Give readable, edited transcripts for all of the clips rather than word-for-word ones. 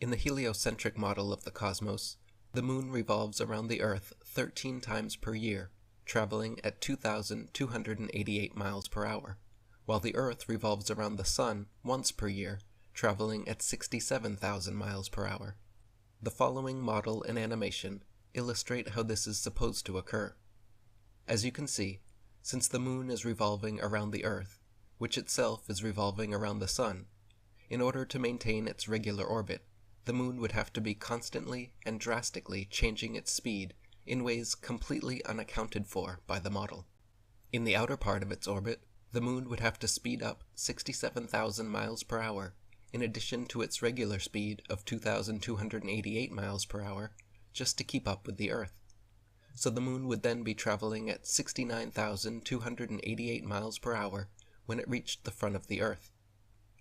In the heliocentric model of the cosmos, the Moon revolves around the Earth 13 times per year, traveling at 2,288 miles per hour, while the Earth revolves around the Sun once per year, traveling at 67,000 miles per hour. The following model and animation illustrate how this is supposed to occur. As you can see, since the Moon is revolving around the Earth, which itself is revolving around the Sun, in order to maintain its regular orbit, the Moon would have to be constantly and drastically changing its speed in ways completely unaccounted for by the model. In the outer part of its orbit, the Moon would have to speed up 67,000 miles per hour, in addition to its regular speed of 2,288 miles per hour, just to keep up with the Earth. So the Moon would then be traveling at 69,288 miles per hour when it reached the front of the Earth.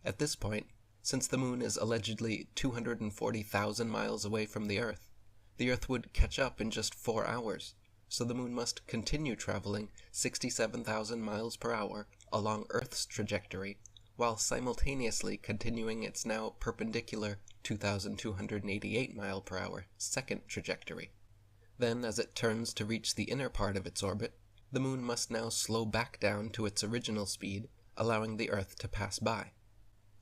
At this point, since the Moon is allegedly 240,000 miles away from the Earth would catch up in just 4 hours, so the Moon must continue traveling 67,000 miles per hour along Earth's trajectory, while simultaneously continuing its now perpendicular 2,288 mile per hour second trajectory. Then, as it turns to reach the inner part of its orbit, the Moon must now slow back down to its original speed, allowing the Earth to pass by.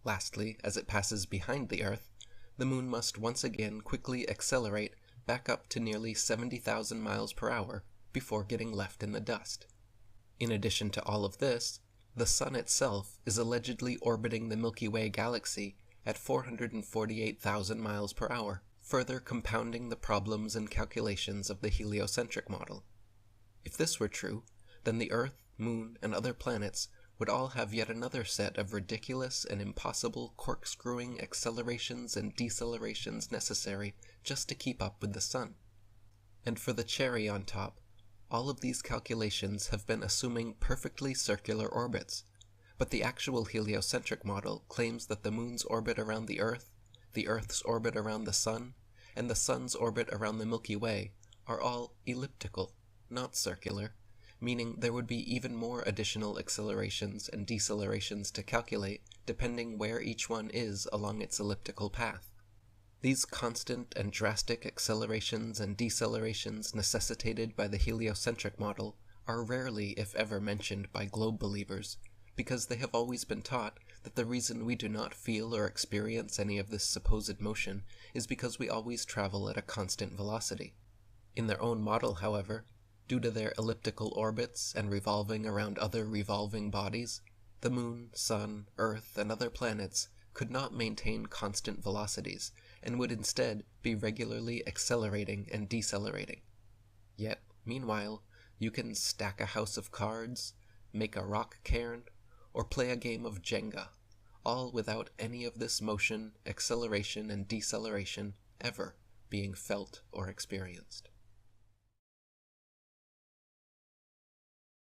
Lastly, as it passes behind the Earth, the Moon must once again quickly accelerate back up to nearly 70,000 miles per hour before getting left in the dust. In addition to all of this, the Sun itself is allegedly orbiting the Milky Way galaxy at 448,000 miles per hour, further compounding the problems and calculations of the heliocentric model. If this were true, then the Earth, Moon, and other planets would all have yet another set of ridiculous and impossible corkscrewing accelerations and decelerations necessary just to keep up with the Sun. And for the cherry on top, all of these calculations have been assuming perfectly circular orbits, but the actual heliocentric model claims that the Moon's orbit around the Earth's orbit around the Sun, and the Sun's orbit around the Milky Way are all elliptical, not circular, meaning there would be even more additional accelerations and decelerations to calculate depending where each one is along its elliptical path. These constant and drastic accelerations and decelerations necessitated by the heliocentric model are rarely, if ever, mentioned by globe believers, because they have always been taught that the reason we do not feel or experience any of this supposed motion is because we always travel at a constant velocity. In their own model, however, due to their elliptical orbits and revolving around other revolving bodies, the Moon, Sun, Earth, and other planets could not maintain constant velocities, and would instead be regularly accelerating and decelerating. Yet, meanwhile, you can stack a house of cards, make a rock cairn, or play a game of Jenga, all without any of this motion, acceleration, and deceleration ever being felt or experienced.